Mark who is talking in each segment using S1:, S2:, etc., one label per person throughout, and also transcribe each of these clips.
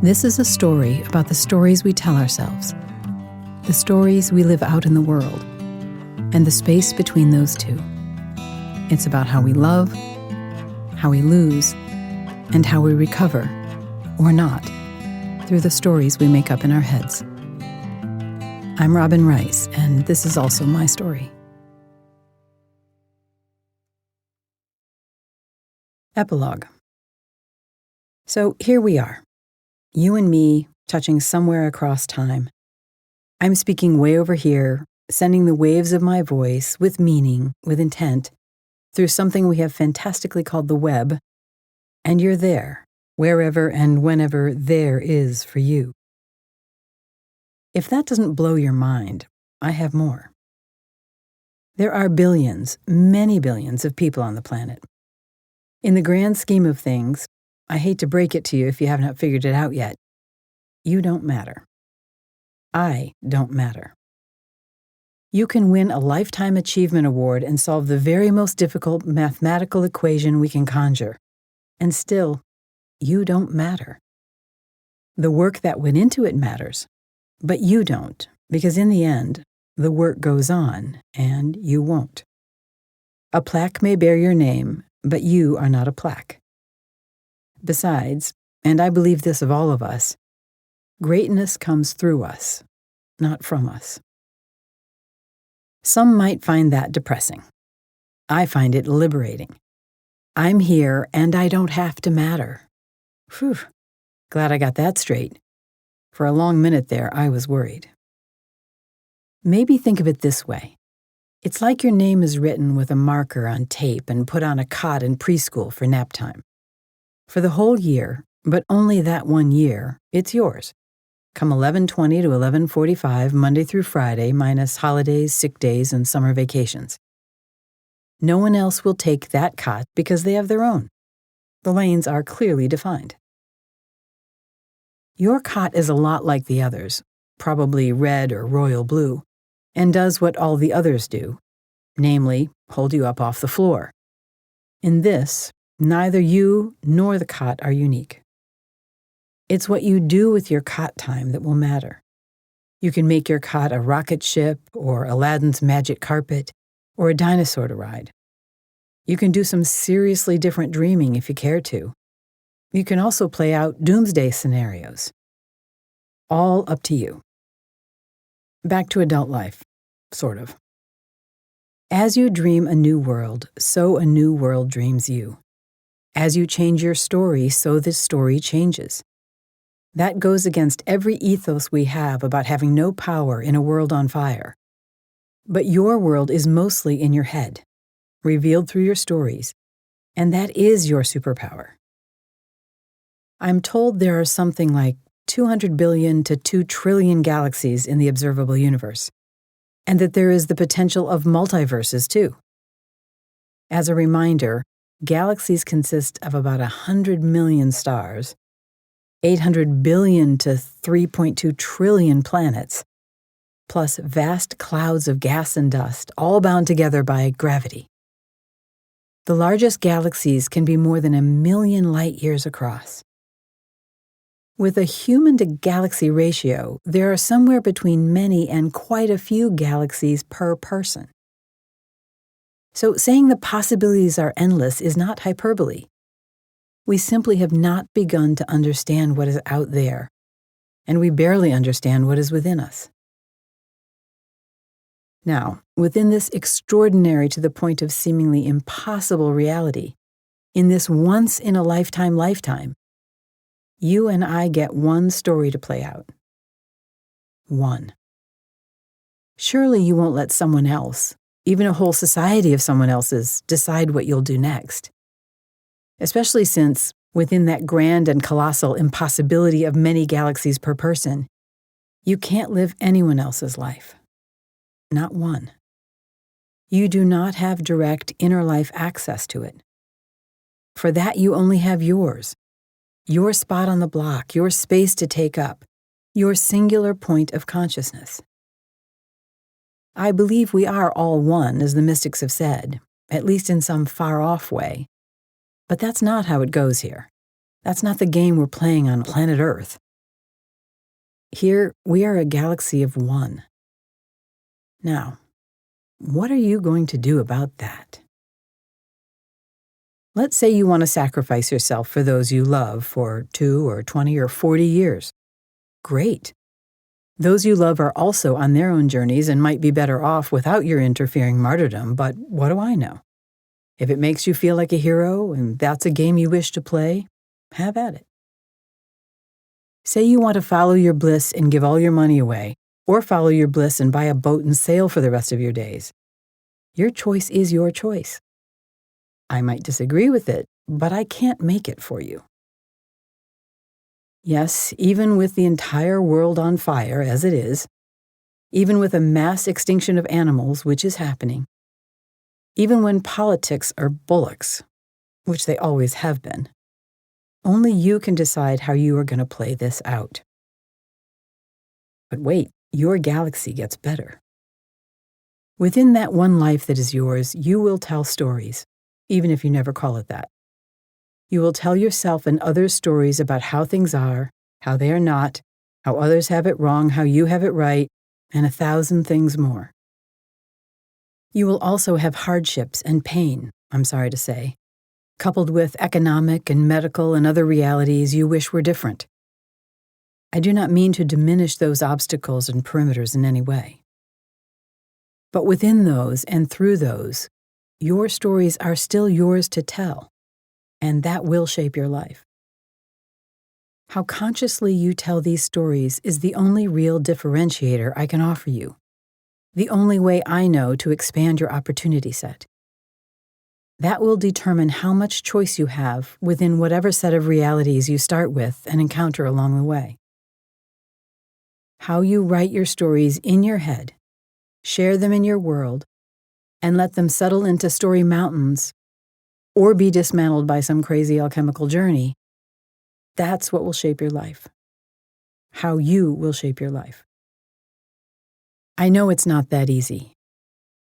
S1: This is a story about the stories we tell ourselves, the stories we live out in the world, and the space between those two. It's about how we love, how we lose, and how we recover, or not, through the stories we make up in our heads. I'm Robin Rice, and this is also my story. Epilogue. So here we are, you and me touching somewhere across time. I'm speaking way over here, sending the waves of my voice with meaning, with intent, through something we have fantastically called the web, and you're there, wherever and whenever there is for you. If that doesn't blow your mind, I have more. There are billions, many billions of people on the planet. In the grand scheme of things, I hate to break it to you if you have not figured it out yet, you don't matter. I don't matter. You can win a Lifetime Achievement Award and solve the very most difficult mathematical equation we can conjure, and still, you don't matter. The work that went into it matters, but you don't, because in the end, the work goes on, and you won't. A plaque may bear your name, but you are not a plaque. Besides, and I believe this of all of us, greatness comes through us, not from us. Some might find that depressing. I find it liberating. I'm here and I don't have to matter. Phew, glad I got that straight. For a long minute there, I was worried. Maybe think of it this way. It's like your name is written with a marker on tape and put on a cot in preschool for nap time. For the whole year, but only that 1 year, it's yours. Come 11:20 to 11:45, Monday through Friday, minus holidays, sick days, and summer vacations. No one else will take that cot because they have their own. The lanes are clearly defined. Your cot is a lot like the others, probably red or royal blue, and does what all the others do, namely, hold you up off the floor. In this, neither you nor the cot are unique. It's what you do with your cot time that will matter. You can make your cot a rocket ship, or Aladdin's magic carpet, or a dinosaur to ride. You can do some seriously different dreaming if you care to. You can also play out doomsday scenarios. All up to you. Back to adult life, sort of. As you dream a new world, so a new world dreams you. As you change your story, so this story changes. That goes against every ethos we have about having no power in a world on fire. But your world is mostly in your head, revealed through your stories, and that is your superpower. I'm told there are something like 200 billion to 2 trillion galaxies in the observable universe, and that there is the potential of multiverses too. As a reminder, galaxies consist of about 100 million stars, 800 billion to 3.2 trillion planets, plus vast clouds of gas and dust, all bound together by gravity. The largest galaxies can be more than 1 million light-years across. With a human-to-galaxy ratio, there are somewhere between many and quite a few galaxies per person. So saying the possibilities are endless is not hyperbole. We simply have not begun to understand what is out there, and we barely understand what is within us. Now, within this extraordinary to the point of seemingly impossible reality, in this once-in-a-lifetime lifetime, you and I get one story to play out. One. Surely you won't let someone else, even a whole society of someone else's, decide what you'll do next. Especially since, within that grand and colossal impossibility of many galaxies per person, you can't live anyone else's life. Not one. You do not have direct inner life access to it. For that, you only have yours. Your spot on the block, your space to take up, your singular point of consciousness. I believe we are all one, as the mystics have said, at least in some far-off way. But that's not how it goes here. That's not the game we're playing on planet Earth. Here, we are a galaxy of one. Now, what are you going to do about that? Let's say you want to sacrifice yourself for those you love for 2 or 20 or 40 years. Great. Those you love are also on their own journeys and might be better off without your interfering martyrdom, but what do I know? If it makes you feel like a hero and that's a game you wish to play, have at it. Say you want to follow your bliss and give all your money away, or follow your bliss and buy a boat and sail for the rest of your days. Your choice is your choice. I might disagree with it, but I can't make it for you. Yes, even with the entire world on fire, as it is, even with a mass extinction of animals, which is happening, even when politics are bullocks, which they always have been, only you can decide how you are going to play this out. But wait, your galaxy gets better. Within that one life that is yours, you will tell stories, even if you never call it that. You will tell yourself and others stories about how things are, how they are not, how others have it wrong, how you have it right, and 1,000 things more. You will also have hardships and pain, I'm sorry to say, coupled with economic and medical and other realities you wish were different. I do not mean to diminish those obstacles and perimeters in any way. But within those and through those, your stories are still yours to tell, and that will shape your life. How consciously you tell these stories is the only real differentiator I can offer you, the only way I know to expand your opportunity set. That will determine how much choice you have within whatever set of realities you start with and encounter along the way. How you write your stories in your head, share them in your world, and let them settle into story mountains or be dismantled by some crazy alchemical journey, that's what will shape your life. How you will shape your life. I know it's not that easy,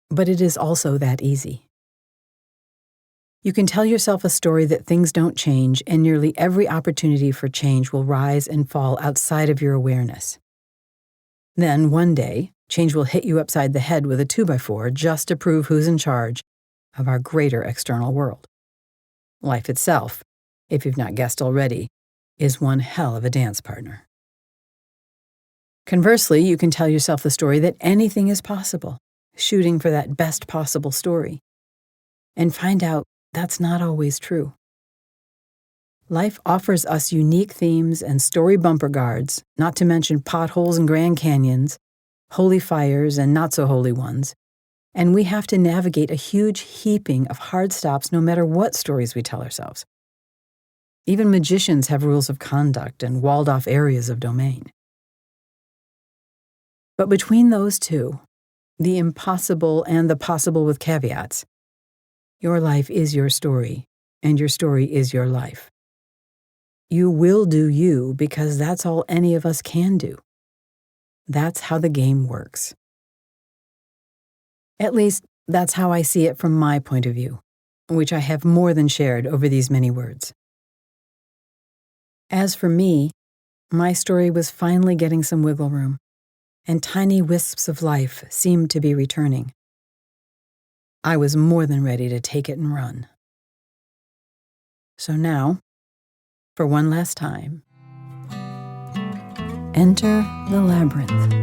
S1: but it is also that easy. You can tell yourself a story that things don't change, and nearly every opportunity for change will rise and fall outside of your awareness. Then, one day, change will hit you upside the head with a 2x4 just to prove who's in charge of our greater external world. Life itself, if you've not guessed already, is one hell of a dance partner. Conversely, you can tell yourself the story that anything is possible, shooting for that best possible story, and find out that's not always true. Life offers us unique themes and story bumper guards, not to mention potholes and Grand Canyons, holy fires and not-so-holy ones, and we have to navigate a huge heaping of hard stops no matter what stories we tell ourselves. Even magicians have rules of conduct and walled-off areas of domain. But between those two, the impossible and the possible with caveats, your life is your story, and your story is your life. You will do you because that's all any of us can do. That's how the game works. At least, that's how I see it from my point of view, which I have more than shared over these many words. As for me, my story was finally getting some wiggle room, and tiny wisps of life seemed to be returning. I was more than ready to take it and run. So now, for one last time, enter the labyrinth.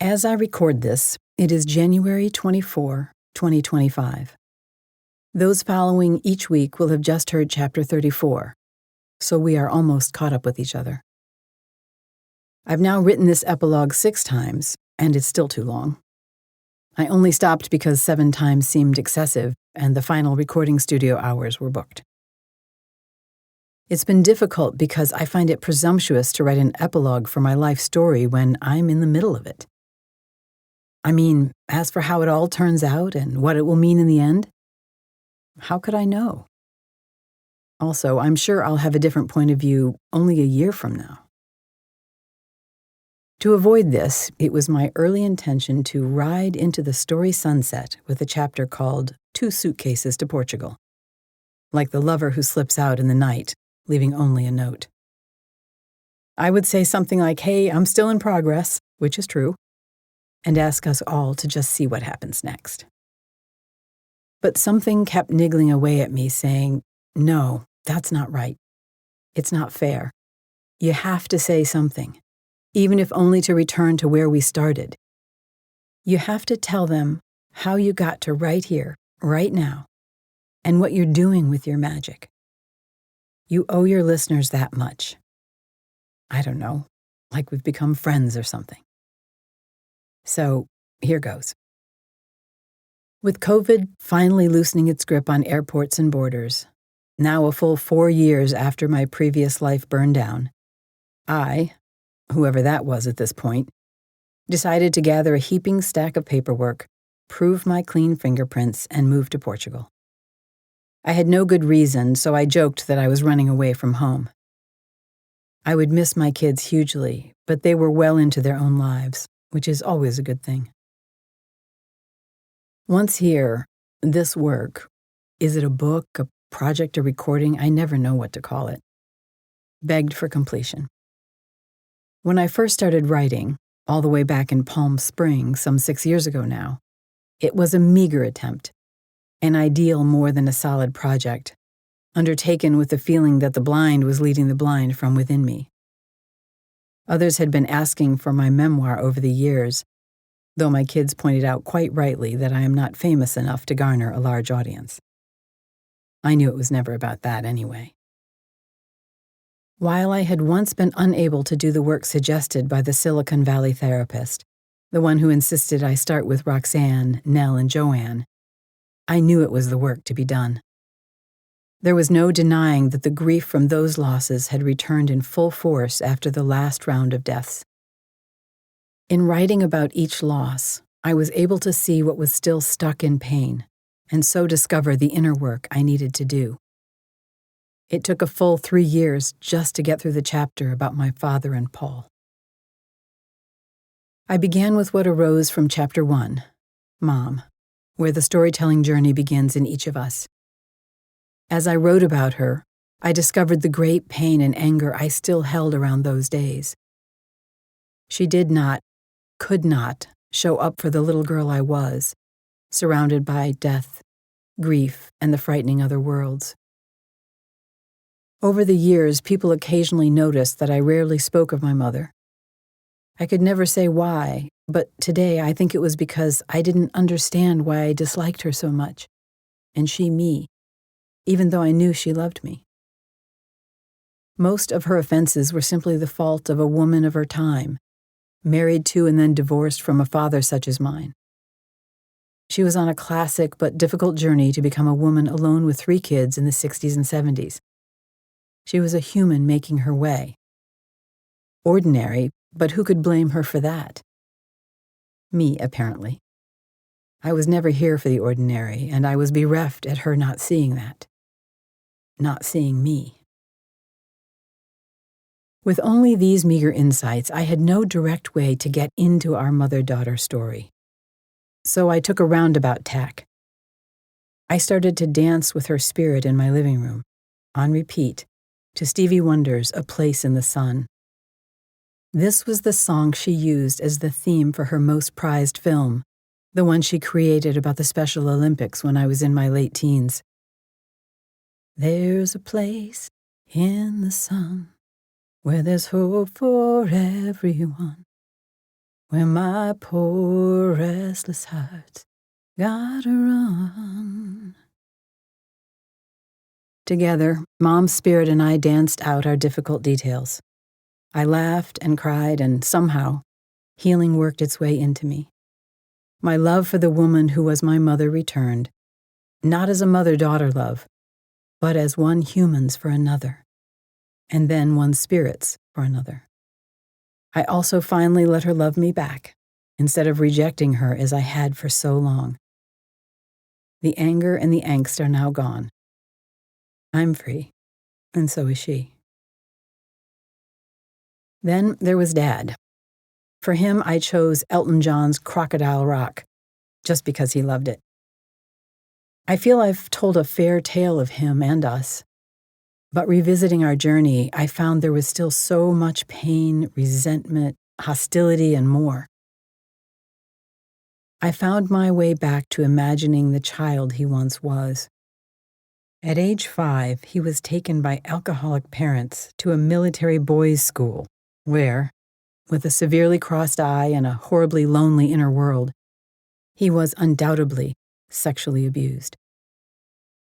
S1: As I record this, it is January 24, 2025. Those following each week will have just heard Chapter 34, so we are almost caught up with each other. I've now written this epilogue 6 times, and it's still too long. I only stopped because 7 times seemed excessive, and the final recording studio hours were booked. It's been difficult because I find it presumptuous to write an epilogue for my life story when I'm in the middle of it. I mean, as for how it all turns out and what it will mean in the end, how could I know? Also, I'm sure I'll have a different point of view only a year from now. To avoid this, it was my early intention to ride into the story sunset with a chapter called 2 Suitcases to Portugal. like the lover who slips out in the night, leaving only a note. I would say something like, "Hey, I'm still in progress," which is true, and ask us all to just see what happens next. But something kept niggling away at me, saying, "No, that's not right. It's not fair. You have to say something, even if only to return to where we started. You have to tell them how you got to right here, right now, and what you're doing with your magic. You owe your listeners that much. I don't know, like we've become friends or something." So here goes. With COVID finally loosening its grip on airports and borders, now a full 4 years after my previous life burned down, I, whoever that was at this point, decided to gather a heaping stack of paperwork, prove my clean fingerprints, and move to Portugal. I had no good reason, so I joked that I was running away from home. I would miss my kids hugely, but they were well into their own lives, which is always a good thing. Once here, this work, is it a book, a project, a recording? I never know what to call it, begged for completion. When I first started writing, all the way back in Palm Springs, some 6 years ago now, it was a meager attempt, an ideal more than a solid project, undertaken with the feeling that the blind was leading the blind from within me. Others had been asking for my memoir over the years, though my kids pointed out quite rightly that I am not famous enough to garner a large audience. I knew it was never about that anyway. While I had once been unable to do the work suggested by the Silicon Valley therapist, the one who insisted I start with Roxanne, Nell, and Joanne, I knew it was the work to be done. There was no denying that the grief from those losses had returned in full force after the last round of deaths. In writing about each loss, I was able to see what was still stuck in pain, and so discover the inner work I needed to do. It took a full 3 years just to get through the chapter about my father and Paul. I began with what arose from Chapter 1, Mom, where the storytelling journey begins in each of us. As I wrote about her, I discovered the great pain and anger I still held around those days. She did not, could not, show up for the little girl I was, surrounded by death, grief, and the frightening other worlds. Over the years, people occasionally noticed that I rarely spoke of my mother. I could never say why, but today I think it was because I didn't understand why I disliked her so much, and she me, even though I knew she loved me. Most of her offenses were simply the fault of a woman of her time, married to and then divorced from a father such as mine. She was on a classic but difficult journey to become a woman alone with 3 kids in the 60s and 70s. She was a human making her way. Ordinary, but who could blame her for that? Me, apparently. I was never here for the ordinary, and I was bereft at her not seeing that. Not seeing me. With only these meager insights, I had no direct way to get into our mother-daughter story. So I took a roundabout tack. I started to dance with her spirit in my living room, on repeat, to Stevie Wonder's A Place in the Sun. This was the song she used as the theme for her most prized film, the one she created about the Special Olympics when I was in my late teens. There's a place in the sun where there's hope for everyone, where my poor restless heart's gotta run. Together, Mom's spirit and I danced out our difficult details. I laughed and cried, and somehow, healing worked its way into me. My love for the woman who was my mother returned, not as a mother-daughter love, but as one human's for another, and then one spirit's for another. I also finally let her love me back, instead of rejecting her as I had for so long. The anger and the angst are now gone. I'm free, and so is she. Then there was Dad. For him, I chose Elton John's Crocodile Rock, just because he loved it. I feel I've told a fair tale of him and us, but revisiting our journey, I found there was still so much pain, resentment, hostility, and more. I found my way back to imagining the child he once was. At age 5, he was taken by alcoholic parents to a military boys' school where, with a severely crossed eye and a horribly lonely inner world, he was undoubtedly sexually abused.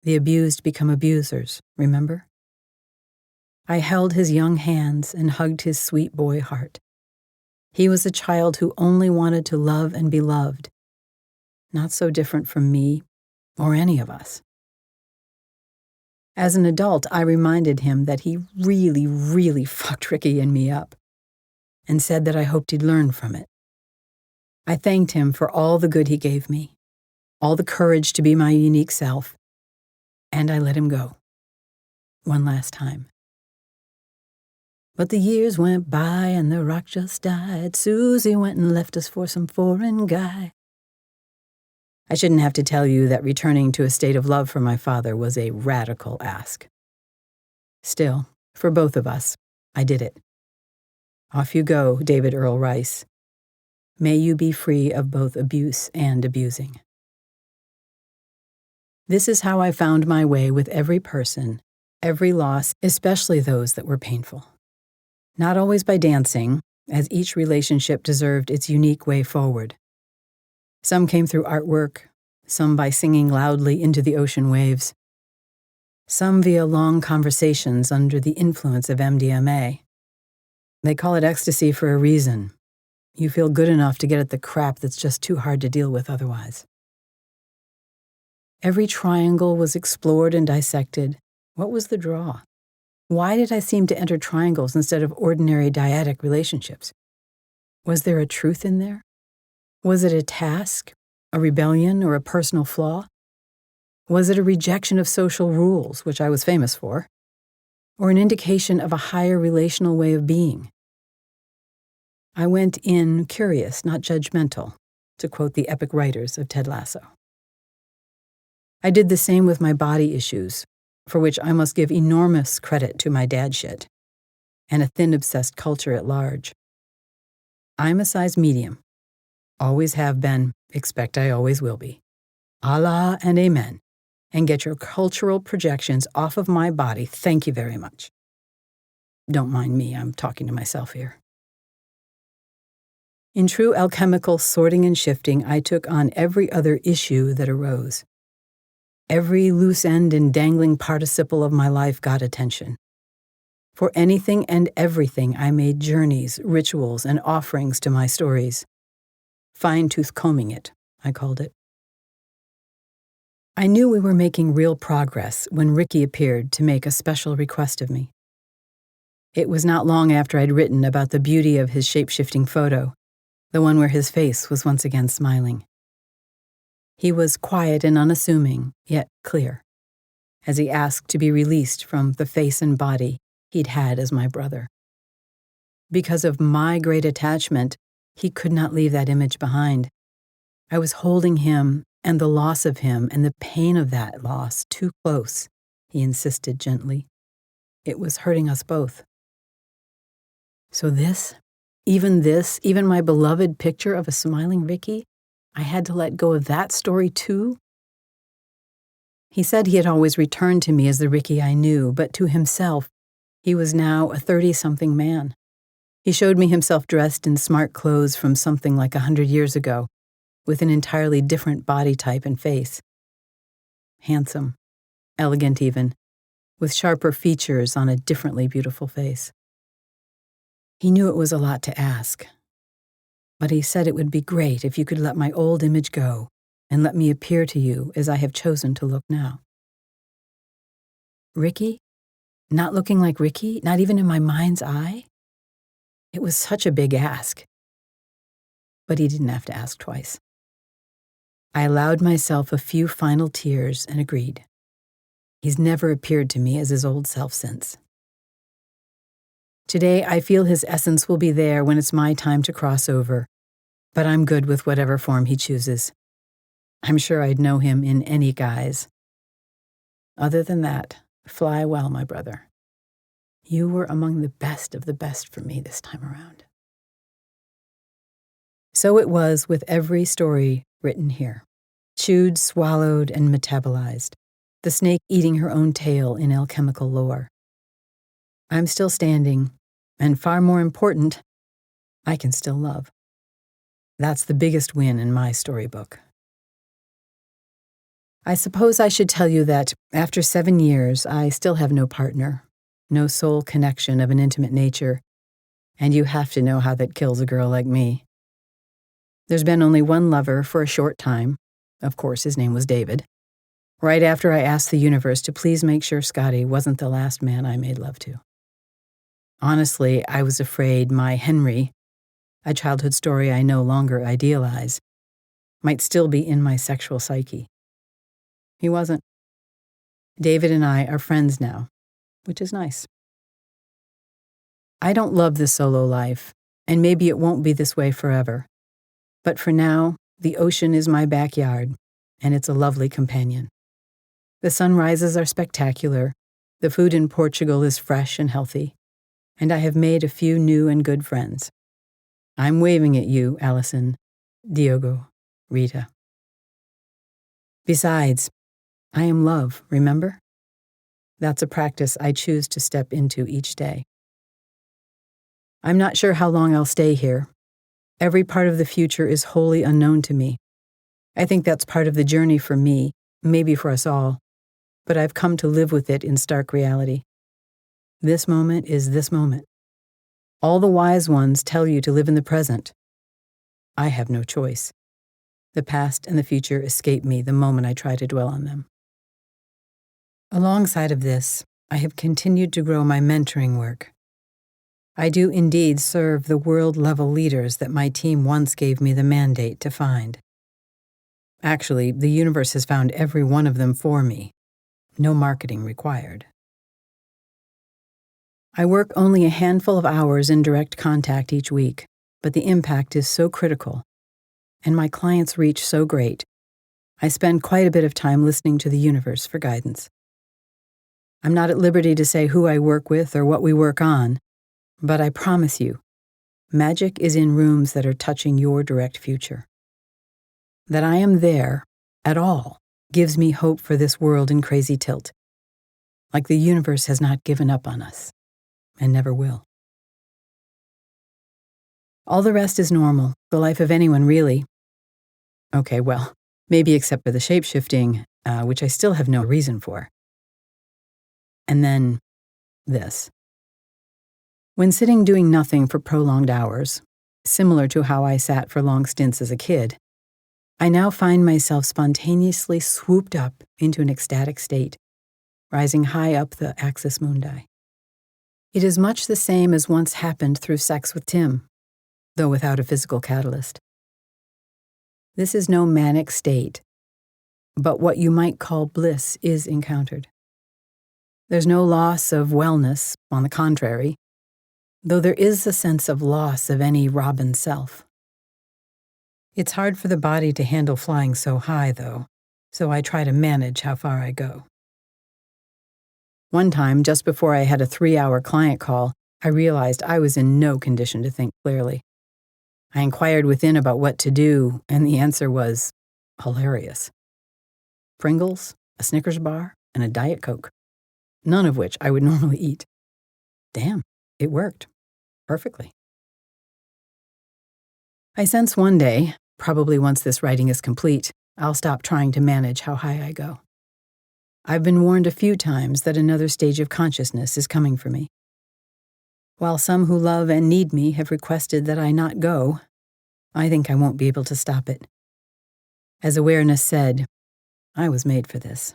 S1: The abused become abusers, remember? I held his young hands and hugged his sweet boy heart. He was a child who only wanted to love and be loved, not so different from me or any of us. As an adult, I reminded him that he really, really fucked Ricky and me up, and said that I hoped he'd learn from it. I thanked him for all the good he gave me, all the courage to be my unique self, and I let him go. One last time. But the years went by and the rock just died. Susie went and left us for some foreign guy. I shouldn't have to tell you that returning to a state of love for my father was a radical ask. Still, for both of us, I did it. Off you go, David Earl Rice. May you be free of both abuse and abusing. This is how I found my way with every person, every loss, especially those that were painful. Not always by dancing, as each relationship deserved its unique way forward. Some came through artwork, some by singing loudly into the ocean waves, some via long conversations under the influence of MDMA. They call it ecstasy for a reason. You feel good enough to get at the crap that's just too hard to deal with otherwise. Every triangle was explored and dissected. What was the draw? Why did I seem to enter triangles instead of ordinary dyadic relationships? Was there a truth in there? Was it a task, a rebellion, or a personal flaw? Was it a rejection of social rules, which I was famous for, or an indication of a higher relational way of being? I went in curious, not judgmental, to quote the epic writers of Ted Lasso. I did the same with my body issues, for which I must give enormous credit to my dad shit, and a thin-obsessed culture at large. I'm a size medium. Always have been, expect I always will be. Allah and amen. And get your cultural projections off of my body, thank you very much. Don't mind me, I'm talking to myself here. In true alchemical sorting and shifting, I took on every other issue that arose. Every loose end and dangling participle of my life got attention. For anything and everything, I made journeys, rituals, and offerings to my stories. Fine-tooth combing it, I called it. I knew we were making real progress when Ricky appeared to make a special request of me. It was not long after I'd written about the beauty of his shape-shifting photo, the one where his face was once again smiling. He was quiet and unassuming, yet clear, as he asked to be released from the face and body he'd had as my brother. Because of my great attachment, he could not leave that image behind. I was holding him and the loss of him and the pain of that loss too close, he insisted gently. It was hurting us both. So even my beloved picture of a smiling Ricky, I had to let go of that story too? He said he had always returned to me as the Ricky I knew, but to himself, he was now a 30-something man. He showed me himself dressed in smart clothes from something like 100 years ago, with an entirely different body type and face. Handsome, elegant even, with sharper features on a differently beautiful face. He knew it was a lot to ask, but he said it would be great if you could let my old image go and let me appear to you as I have chosen to look now. Ricky? Not looking like Ricky? Not even in my mind's eye? It was such a big ask. But he didn't have to ask twice. I allowed myself a few final tears and agreed. He's never appeared to me as his old self since. Today, I feel his essence will be there when it's my time to cross over, but I'm good with whatever form he chooses. I'm sure I'd know him in any guise, Other than that, fly well, my brother. You were among the best of the best for me this time around. So it was with every story written here. Chewed, swallowed, and metabolized. The snake eating her own tail in alchemical lore. I'm still standing, and far more important, I can still love. That's the biggest win in my storybook. I suppose I should tell you that after 7 years, I still have no partner, no soul connection of an intimate nature, and you have to know how that kills a girl like me. There's been only one lover for a short time. Of course, his name was David. Right after I asked the universe to please make sure Scotty wasn't the last man I made love to. Honestly, I was afraid my Henry, a childhood story I no longer idealize, might still be in my sexual psyche. He wasn't. David and I are friends now, which is nice. I don't love the solo life, and maybe it won't be this way forever. But for now, the ocean is my backyard, and it's a lovely companion. The sunrises are spectacular, the food in Portugal is fresh and healthy, and I have made a few new and good friends. I'm waving at you, Allison, Diogo, Rita. Besides, I am love, remember? That's a practice I choose to step into each day. I'm not sure how long I'll stay here. Every part of the future is wholly unknown to me. I think that's part of the journey for me, maybe for us all, but I've come to live with it in stark reality. This moment is this moment. All the wise ones tell you to live in the present. I have no choice. The past and the future escape me the moment I try to dwell on them. Alongside of this, I have continued to grow my mentoring work. I do indeed serve the world-level leaders that my team once gave me the mandate to find. Actually, the universe has found every one of them for me. No marketing required. I work only a handful of hours in direct contact each week, but the impact is so critical, and my clients' reach so great, I spend quite a bit of time listening to the universe for guidance. I'm not at liberty to say who I work with or what we work on, but I promise you, magic is in rooms that are touching your direct future. That I am there, at all, gives me hope for this world in crazy tilt. Like the universe has not given up on us, and never will. All the rest is normal, the life of anyone really. Okay, well, maybe except for the shape-shifting, which I still have no reason for. And then, this. When sitting doing nothing for prolonged hours, similar to how I sat for long stints as a kid, I now find myself spontaneously swooped up into an ecstatic state, rising high up the axis mundi. It is much the same as once happened through sex with Tim, though without a physical catalyst. This is no manic state, but what you might call bliss is encountered. There's no loss of wellness, on the contrary, though there is a sense of loss of any Robin self. It's hard for the body to handle flying so high, though, so I try to manage how far I go. One time, just before I had a 3-hour client call, I realized I was in no condition to think clearly. I inquired within about what to do, and the answer was hilarious. Pringles, a Snickers bar, and a Diet Coke, none of which I would normally eat. Damn, it worked. Perfectly. I sense one day, probably once this writing is complete, I'll stop trying to manage how high I go. I've been warned a few times that another stage of consciousness is coming for me. While some who love and need me have requested that I not go, I think I won't be able to stop it. As awareness said, I was made for this.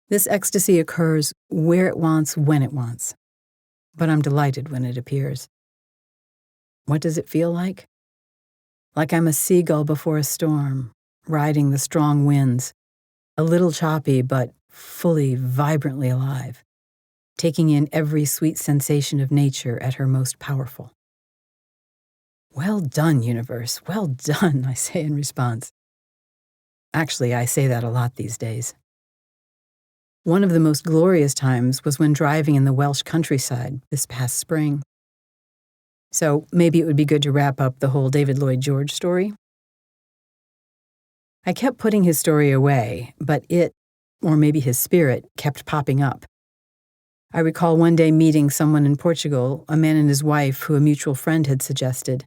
S1: This ecstasy occurs where it wants, when it wants, but I'm delighted when it appears. What does it feel like? Like I'm a seagull before a storm, riding the strong winds, a little choppy but fully, vibrantly alive, taking in every sweet sensation of nature at her most powerful. Well done, universe, well done, I say in response. Actually, I say that a lot these days. One of the most glorious times was when driving in the Welsh countryside this past spring. So maybe it would be good to wrap up the whole David Lloyd George story. I kept putting his story away, but it, or maybe his spirit, kept popping up. I recall one day meeting someone in Portugal, a man and his wife who a mutual friend had suggested.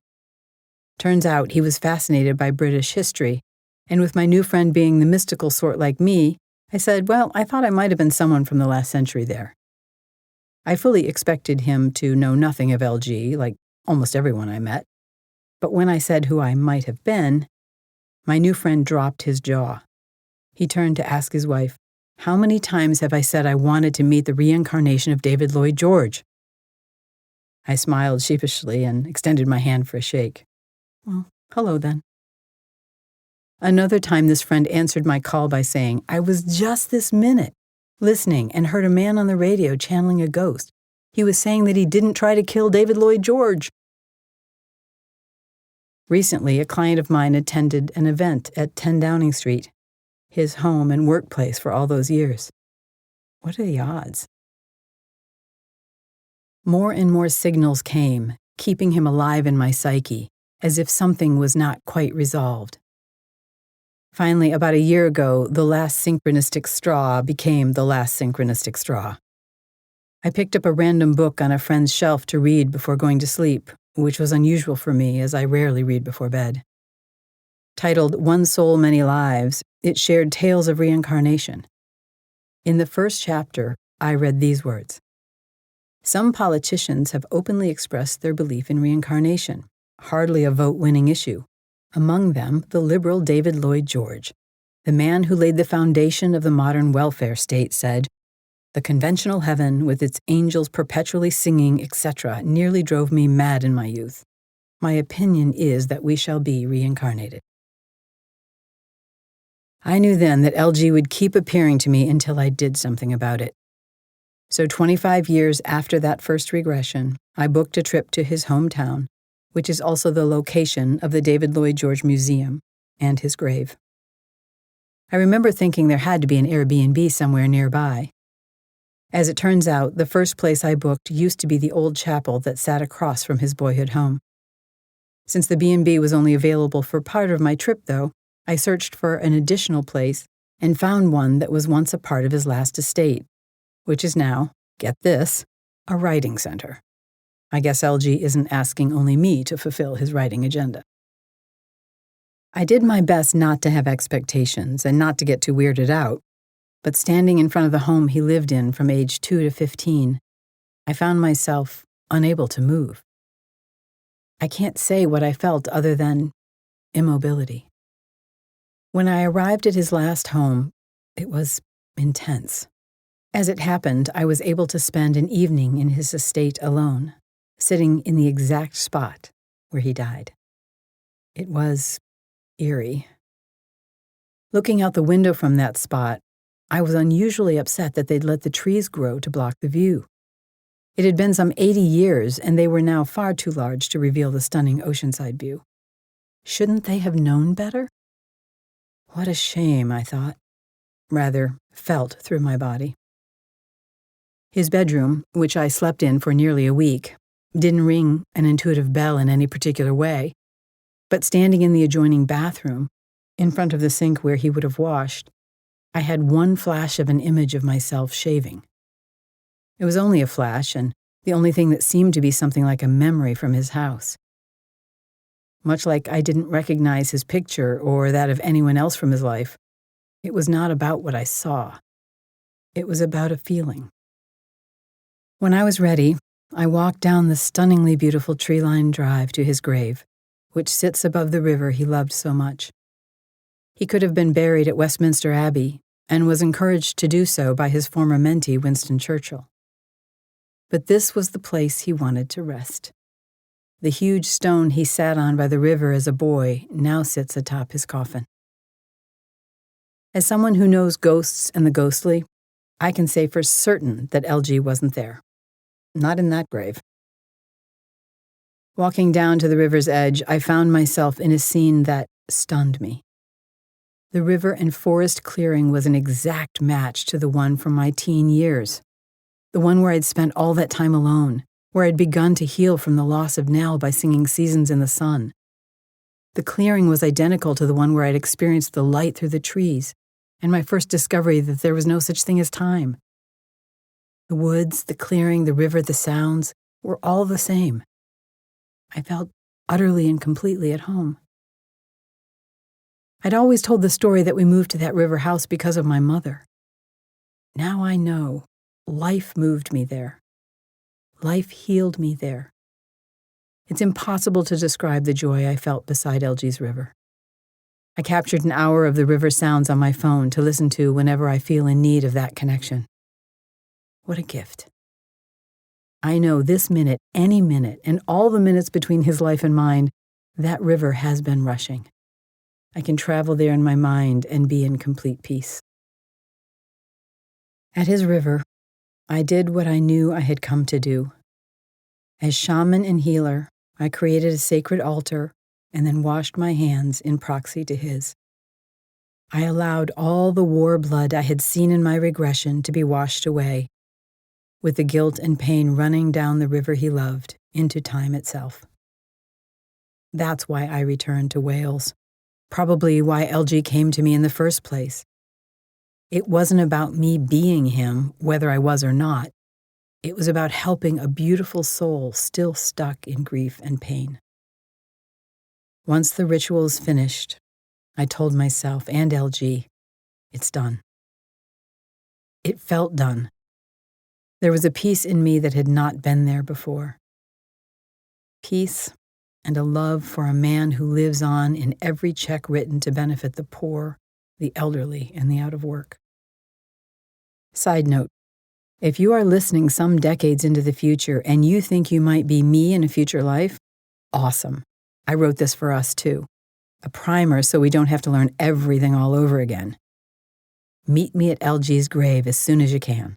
S1: Turns out he was fascinated by British history, and with my new friend being the mystical sort like me, I said, well, I thought I might have been someone from the last century there. I fully expected him to know nothing of LG, like almost everyone I met. But when I said who I might have been, my new friend dropped his jaw. He turned to ask his wife, how many times have I said I wanted to meet the reincarnation of David Lloyd George? I smiled sheepishly and extended my hand for a shake. Well, hello then. Another time this friend answered my call by saying, I was just this minute listening and heard a man on the radio channeling a ghost. He was saying that he didn't try to kill David Lloyd George. Recently, a client of mine attended an event at 10 Downing Street, his home and workplace for all those years. What are the odds? More and more signals came, keeping him alive in my psyche, as if something was not quite resolved. Finally, about a year ago, the last synchronistic straw became the last synchronistic straw. I picked up a random book on a friend's shelf to read before going to sleep, which was unusual for me as I rarely read before bed. Titled One Soul, Many Lives, it shared tales of reincarnation. In the first chapter, I read these words. Some politicians have openly expressed their belief in reincarnation, hardly a vote-winning issue. Among them, the liberal David Lloyd George, the man who laid the foundation of the modern welfare state, said, the conventional heaven, with its angels perpetually singing, etc., nearly drove me mad in my youth. My opinion is that we shall be reincarnated. I knew then that LG would keep appearing to me until I did something about it. So 25 years after that first regression, I booked a trip to his hometown, which is also the location of the David Lloyd George Museum and his grave. I remember thinking there had to be an Airbnb somewhere nearby. As it turns out, the first place I booked used to be the old chapel that sat across from his boyhood home. Since the B&B was only available for part of my trip, though, I searched for an additional place and found one that was once a part of his last estate, which is now, get this, a writing center. I guess LG isn't asking only me to fulfill his writing agenda. I did my best not to have expectations and not to get too weirded out, but standing in front of the home he lived in from age 2 to 15, I found myself unable to move. I can't say what I felt other than immobility. When I arrived at his last home, it was intense. As it happened, I was able to spend an evening in his estate alone, sitting in the exact spot where he died. It was eerie. Looking out the window from that spot, I was unusually upset that they'd let the trees grow to block the view. It had been some 80 years, and they were now far too large to reveal the stunning oceanside view. Shouldn't they have known better? What a shame, I thought. Rather, felt through my body. His bedroom, which I slept in for nearly a week, didn't ring an intuitive bell in any particular way, but standing in the adjoining bathroom, in front of the sink where he would have washed, I had one flash of an image of myself shaving. It was only a flash, and the only thing that seemed to be something like a memory from his house. Much like I didn't recognize his picture or that of anyone else from his life, it was not about what I saw. It was about a feeling. When I was ready, I walked down the stunningly beautiful tree-lined drive to his grave, which sits above the river he loved so much. He could have been buried at Westminster Abbey and was encouraged to do so by his former mentee, Winston Churchill. But this was the place he wanted to rest. The huge stone he sat on by the river as a boy now sits atop his coffin. As someone who knows ghosts and the ghostly, I can say for certain that LG wasn't there. Not in that grave. Walking down to the river's edge, I found myself in a scene that stunned me. The river and forest clearing was an exact match to the one from my teen years, the one where I'd spent all that time alone, where I'd begun to heal from the loss of Nell by singing Seasons in the Sun. The clearing was identical to the one where I'd experienced the light through the trees and my first discovery that there was no such thing as time. The woods, the clearing, the river, the sounds were all the same. I felt utterly and completely at home. I'd always told the story that we moved to that river house because of my mother. Now I know life moved me there. Life healed me there. It's impossible to describe the joy I felt beside LG's river. I captured an hour of the river sounds on my phone to listen to whenever I feel in need of that connection. What a gift. I know this minute, any minute, and all the minutes between his life and mine, that river has been rushing. I can travel there in my mind and be in complete peace. At his river, I did what I knew I had come to do. As shaman and healer, I created a sacred altar and then washed my hands in proxy to his. I allowed all the war blood I had seen in my regression to be washed away, with the guilt and pain running down the river he loved into time itself. That's why I returned to Wales, probably why LG came to me in the first place. It wasn't about me being him, whether I was or not. It was about helping a beautiful soul still stuck in grief and pain. Once the ritual is finished, I told myself and LG, it's done. It felt done. There was a peace in me that had not been there before. Peace and a love for a man who lives on in every check written to benefit the poor, the elderly, and the out of work. Side note, if you are listening some decades into the future and you think you might be me in a future life, awesome. I wrote this for us too. A primer so we don't have to learn everything all over again. Meet me at LG's grave as soon as you can.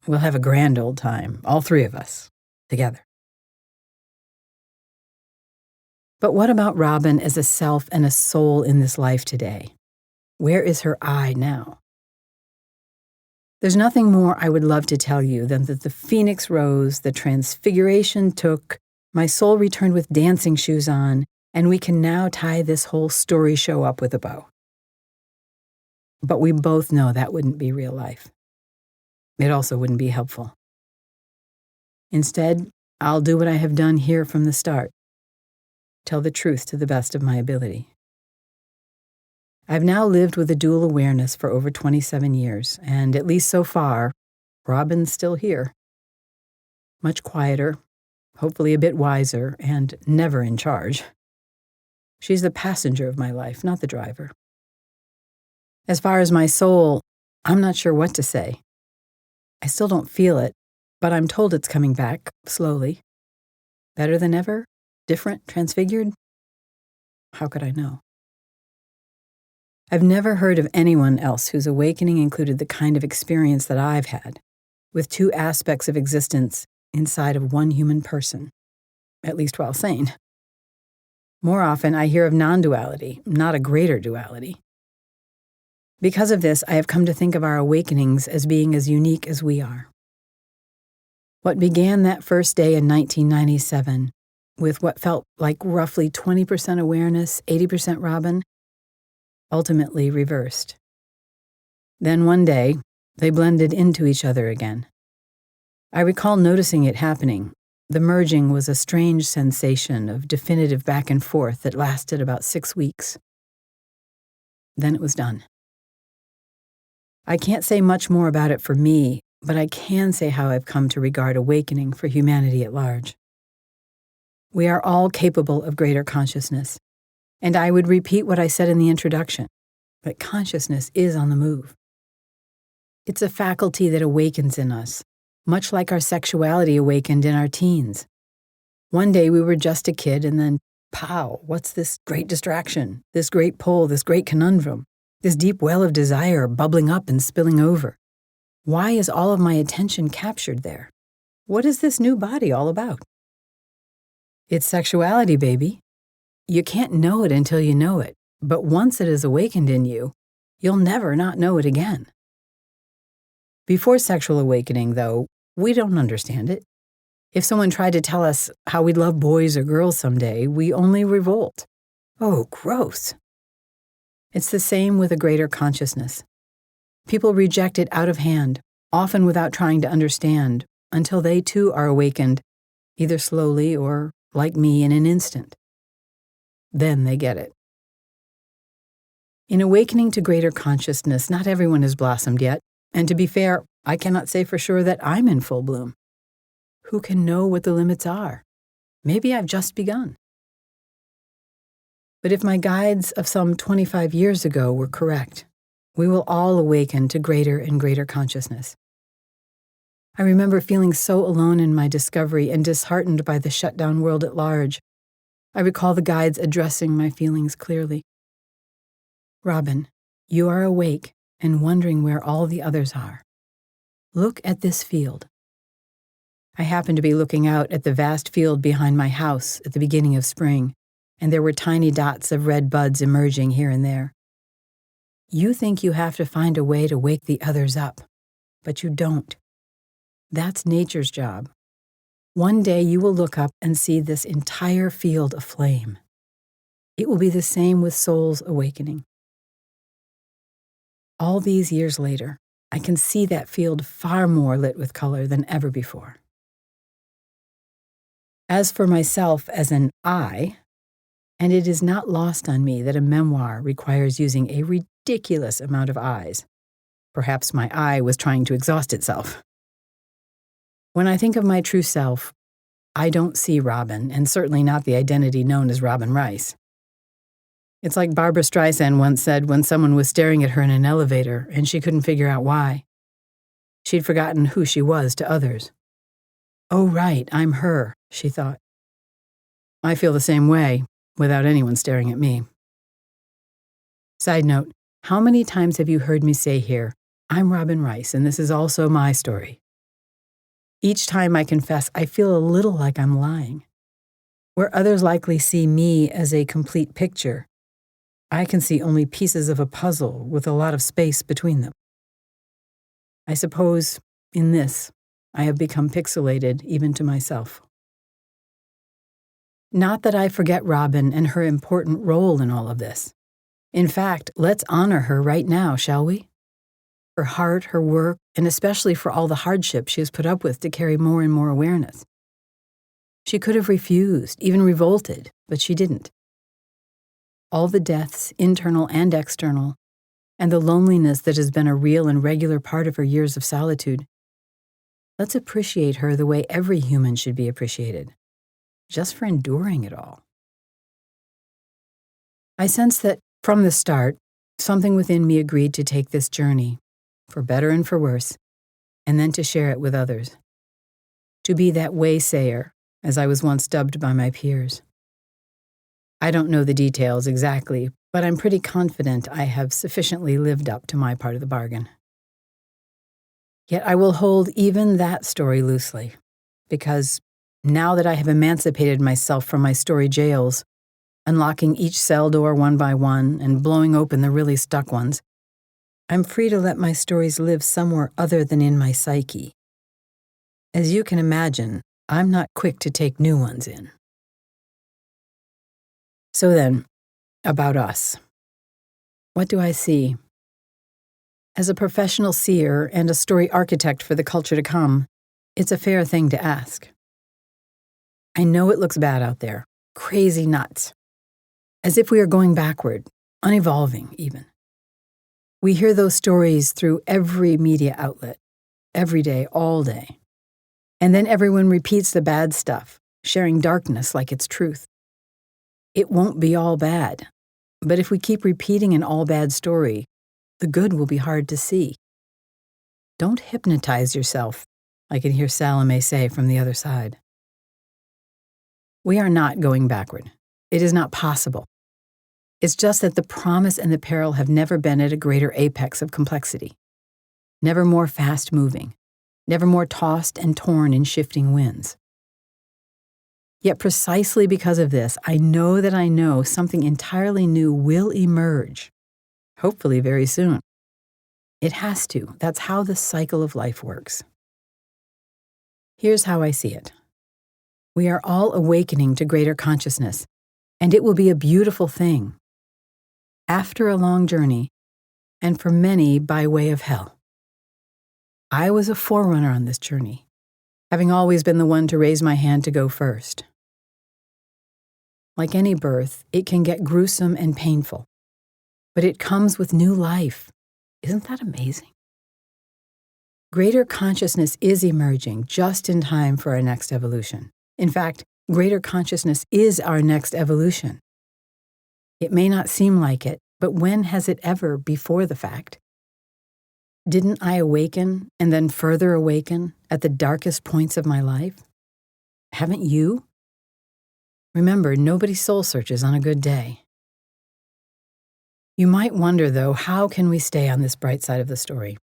S1: We'll have a grand old time, all three of us, together. But what about Robin as a self and a soul in this life today? Where is her I now? There's nothing more I would love to tell you than that the phoenix rose, the transfiguration took, my soul returned with dancing shoes on, and we can now tie this whole story show up with a bow. But we both know that wouldn't be real life. It also wouldn't be helpful. Instead, I'll do what I have done here from the start. Tell the truth to the best of my ability. I've now lived with a dual awareness for over 27 years, and at least so far, Robin's still here. Much quieter, hopefully a bit wiser, and never in charge. She's the passenger of my life, not the driver. As far as my soul, I'm not sure what to say. I still don't feel it, but I'm told it's coming back, slowly. Better than ever? Different? Transfigured? How could I know? I've never heard of anyone else whose awakening included the kind of experience that I've had, with two aspects of existence inside of one human person, at least while sane. More often, I hear of non-duality, not a greater duality. Because of this, I have come to think of our awakenings as being as unique as we are. What began that first day in 1997, with what felt like roughly 20% awareness, 80% Robin, ultimately reversed. Then one day, they blended into each other again. I recall noticing it happening. The merging was a strange sensation of definitive back and forth that lasted about 6 weeks. Then it was done. I can't say much more about it for me, but I can say how I've come to regard awakening for humanity at large. We are all capable of greater consciousness, and I would repeat what I said in the introduction, that consciousness is on the move. It's a faculty that awakens in us, much like our sexuality awakened in our teens. One day we were just a kid, and then, pow, what's this great distraction, this great pull, this great conundrum, this deep well of desire bubbling up and spilling over? Why is all of my attention captured there? What is this new body all about? It's sexuality, baby. You can't know it until you know it, but once it is awakened in you, You'll never not know it again. Before sexual awakening, though, we don't understand it. If someone tried to tell us how we'd love boys or girls someday, we only revolt. Oh, gross. It's the same with a greater consciousness. People reject it out of hand, often without trying to understand, until they too are awakened, either slowly or, like me, in an instant. Then they get it. In awakening to greater consciousness, not everyone has blossomed yet, and to be fair, I cannot say for sure that I'm in full bloom. Who can know what the limits are? Maybe I've just begun. But if my guides of some 25 years ago were correct, we will all awaken to greater and greater consciousness. I remember feeling so alone in my discovery and disheartened by the shut-down world at large. I recall the guides addressing my feelings clearly. Robin, you are awake and wondering where all the others are. Look at this field. I happened to be looking out at the vast field behind my house at the beginning of spring, and there were tiny dots of red buds emerging here and there. You think you have to find a way to wake the others up, but you don't. That's nature's job. One day you will look up and see this entire field aflame. It will be the same with soul's awakening. All these years later, I can see that field far more lit with color than ever before. As for myself as an I, and it is not lost on me that a memoir requires using a ridiculous amount of I's. Perhaps my I was trying to exhaust itself. When I think of my true self, I don't see Robin, and certainly not the identity known as Robin Rice. It's like Barbra Streisand once said when someone was staring at her in an elevator and she couldn't figure out why. She'd forgotten who she was to others. Oh, right, I'm her, she thought. I feel the same way, without anyone staring at me. Side note, how many times have you heard me say here, I'm Robin Rice, and this is also my story? Each time I confess, I feel a little like I'm lying. Where others likely see me as a complete picture, I can see only pieces of a puzzle with a lot of space between them. I suppose, in this, I have become pixelated even to myself. Not that I forget Robin and her important role in all of this. In fact, let's honor her right now, shall we? Her heart, her work, and especially for all the hardship she has put up with to carry more and more awareness. She could have refused, even revolted, but she didn't. All the deaths, internal and external, and the loneliness that has been a real and regular part of her years of solitude. Let's appreciate her the way every human should be appreciated, just for enduring it all. I sense that, from the start, something within me agreed to take this journey, for better and for worse, and then to share it with others. To be that waysayer, as I was once dubbed by my peers. I don't know the details exactly, but I'm pretty confident I have sufficiently lived up to my part of the bargain. Yet I will hold even that story loosely, because now that I have emancipated myself from my story jails, unlocking each cell door one by one and blowing open the really stuck ones, I'm free to let my stories live somewhere other than in my psyche. As you can imagine, I'm not quick to take new ones in. So then, about us. What do I see? As a professional seer and a story architect for the culture to come, it's a fair thing to ask. I know it looks bad out there, crazy nuts, as if we are going backward, unevolving even. We hear those stories through every media outlet, every day, all day. And then everyone repeats the bad stuff, sharing darkness like it's truth. It won't be all bad, but if we keep repeating an all-bad story, the good will be hard to see. Don't hypnotize yourself, I can hear Salome say from the other side. We are not going backward. It is not possible. It's just that the promise and the peril have never been at a greater apex of complexity. Never more fast-moving, never more tossed and torn in shifting winds. Yet precisely because of this, I know that I know something entirely new will emerge. hopefully very soon. It has to. That's how the cycle of life works. Here's how I see it. We are all awakening to greater consciousness, and it will be a beautiful thing. After a long journey, and for many by way of hell. I was a forerunner on this journey, having always been the one to raise my hand to go first. Like any birth, it can get gruesome and painful, but it comes with new life. Isn't that amazing? Greater consciousness is emerging just in time for our next evolution. In fact, greater consciousness is our next evolution. It may not seem like it, but when has it ever before the fact? Didn't I awaken and then further awaken at the darkest points of my life? Haven't you? Remember, nobody soul searches on a good day. You might wonder, though, how can we stay on this bright side of the story?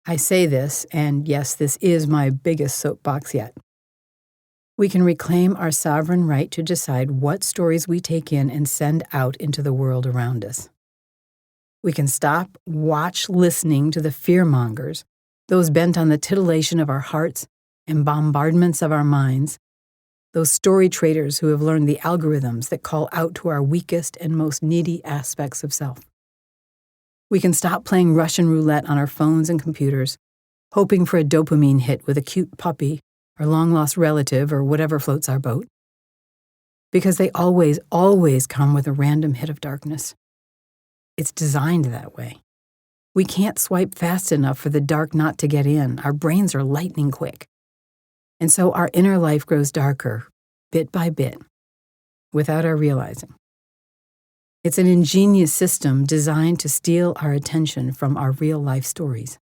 S1: I say this, and yes, this is my biggest soapbox yet. We can reclaim our sovereign right to decide what stories we take in and send out into the world around us. We can stop, watch, listening to the fearmongers, those bent on the titillation of our hearts and bombardments of our minds, those story traders who have learned the algorithms that call out to our weakest and most needy aspects of self. We can stop playing Russian roulette on our phones and computers, hoping for a dopamine hit with a cute puppy or long-lost relative or whatever floats our boat. Because they always, always come with a random hit of darkness. It's designed that way. We can't swipe fast enough for the dark not to get in. Our brains are lightning quick. And so our inner life grows darker, bit by bit, without our realizing. It's an ingenious system designed to steal our attention from our real-life stories.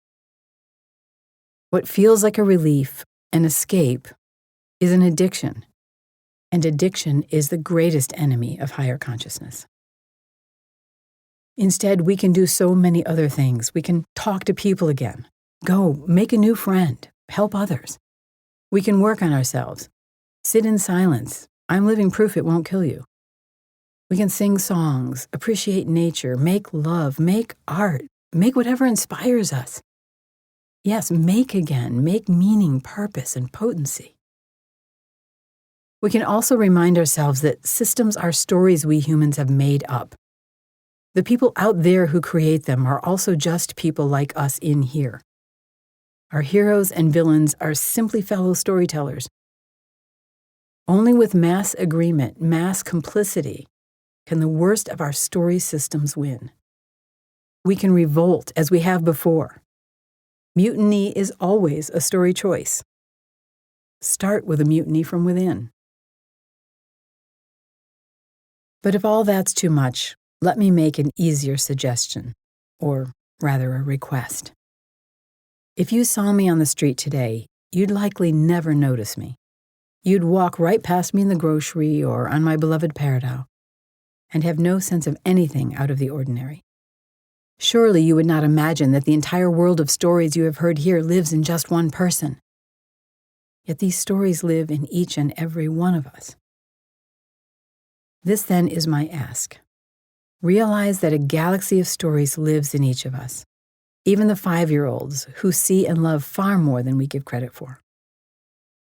S1: What feels like a relief, an escape, is an addiction, and addiction is the greatest enemy of higher consciousness. Instead, we can do so many other things. We can talk to people again, go, make a new friend, help others. We can work on ourselves, sit in silence. I'm living proof it won't kill you. We can sing songs, appreciate nature, make love, make art, make whatever inspires us. Yes, make again, make meaning, purpose, and potency. We can also remind ourselves that systems are stories we humans have made up. The people out there who create them are also just people like us in here. Our heroes and villains are simply fellow storytellers. Only with mass agreement, mass complicity, can the worst of our story systems win. We can revolt as we have before. Mutiny is always a story choice. Start with a mutiny from within. But if all that's too much, let me make an easier suggestion, or rather a request. If you saw me on the street today, you'd likely never notice me. You'd walk right past me in the grocery or on my beloved Peridot, and have no sense of anything out of the ordinary. Surely you would not imagine that the entire world of stories you have heard here lives in just one person. Yet these stories live in each and every one of us. This then is my ask. Realize that a galaxy of stories lives in each of us, even the 5-year-olds who see and love far more than we give credit for.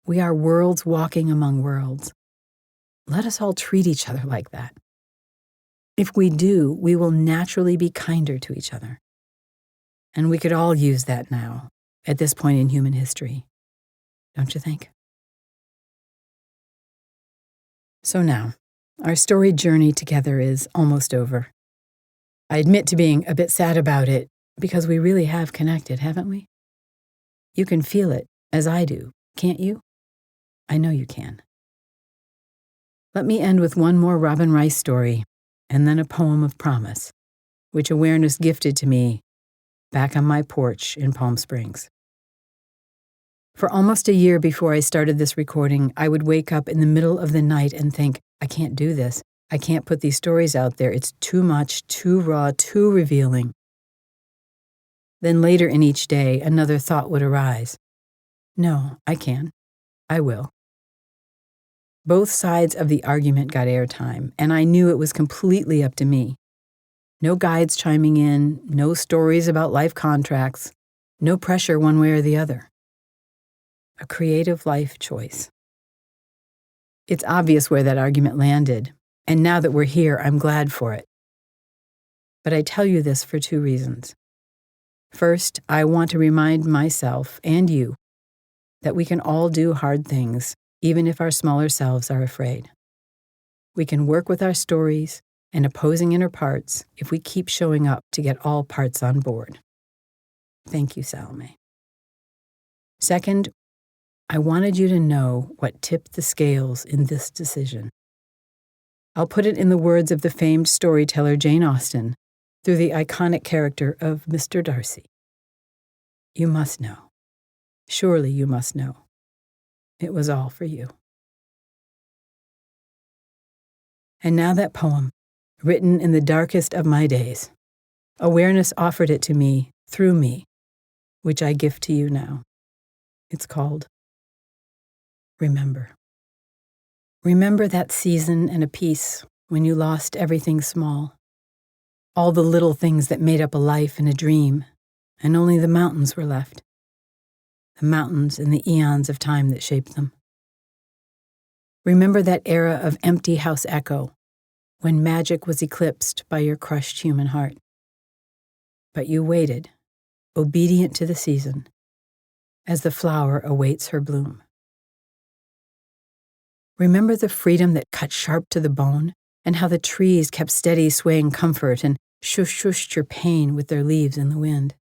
S1: We are worlds walking among worlds. Let us all treat each other like that. If we do, we will naturally be kinder to each other. And we could all use that now, at this point in human history. Don't you think? So now, our storied journey together is almost over. I admit to being a bit sad about it, because we really have connected, haven't we? You can feel it, as I do, can't you? I know you can. Let me end with one more Robin Rice story, and then a poem of promise, which awareness gifted to me back on my porch in Palm Springs. For almost a year before I started this recording, I would wake up in the middle of the night and think, I can't do this. I can't put these stories out there. It's too much, too raw, too revealing. Then later in each day, another thought would arise. No, I can. I will. Both sides of the argument got airtime, and I knew it was completely up to me. No guides chiming in, no stories about life contracts, no pressure one way or the other. A creative life choice. It's obvious where that argument landed, and now that we're here, I'm glad for it. But I tell you this for two reasons. First, I want to remind myself and you that we can all do hard things, even if our smaller selves are afraid. We can work with our stories and opposing inner parts if we keep showing up to get all parts on board. Thank you, Salome. Second, I wanted you to know what tipped the scales in this decision. I'll put it in the words of the famed storyteller Jane Austen through the iconic character of Mr. Darcy. You must know. Surely you must know. It was all for you. And now that poem, written in the darkest of my days. Awareness offered it to me, through me, which I gift to you now. It's called Remember. Remember that season and a piece when you lost everything small. All the little things that made up a life and a dream, and only the mountains were left. The mountains and the eons of time that shaped them. Remember that era of empty house echo, when magic was eclipsed by your crushed human heart. But you waited, obedient to the season, as the flower awaits her bloom. Remember the freedom that cut sharp to the bone, and how the trees kept steady swaying comfort and shush-shushed your pain with their leaves in the wind.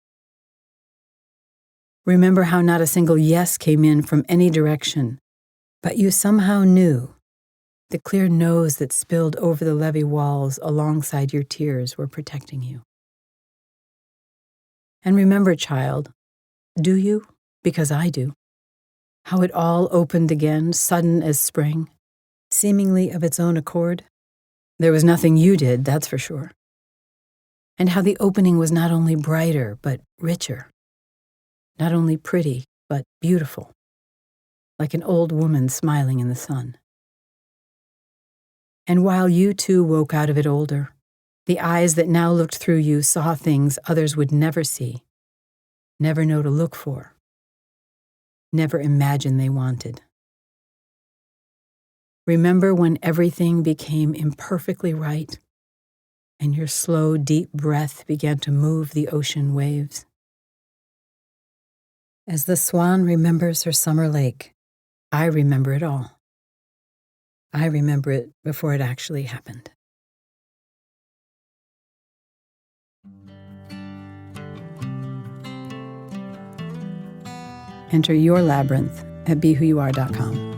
S1: Remember how not a single yes came in from any direction, but you somehow knew the clear nose that spilled over the levee walls alongside your tears were protecting you. And remember, child, do you? Because I do. How it all opened again, sudden as spring, seemingly of its own accord. There was nothing you did, that's for sure. And how the opening was not only brighter, but richer. Not only pretty, but beautiful. Like an old woman smiling in the sun. And while you too woke out of it older, the eyes that now looked through you saw things others would never see, never know to look for, never imagine they wanted. Remember when everything became imperfectly right, and your slow, deep breath began to move the ocean waves? As the swan remembers her summer lake, I remember it all. I remember it before it actually happened. Enter your labyrinth at BeWhoYouAre.com.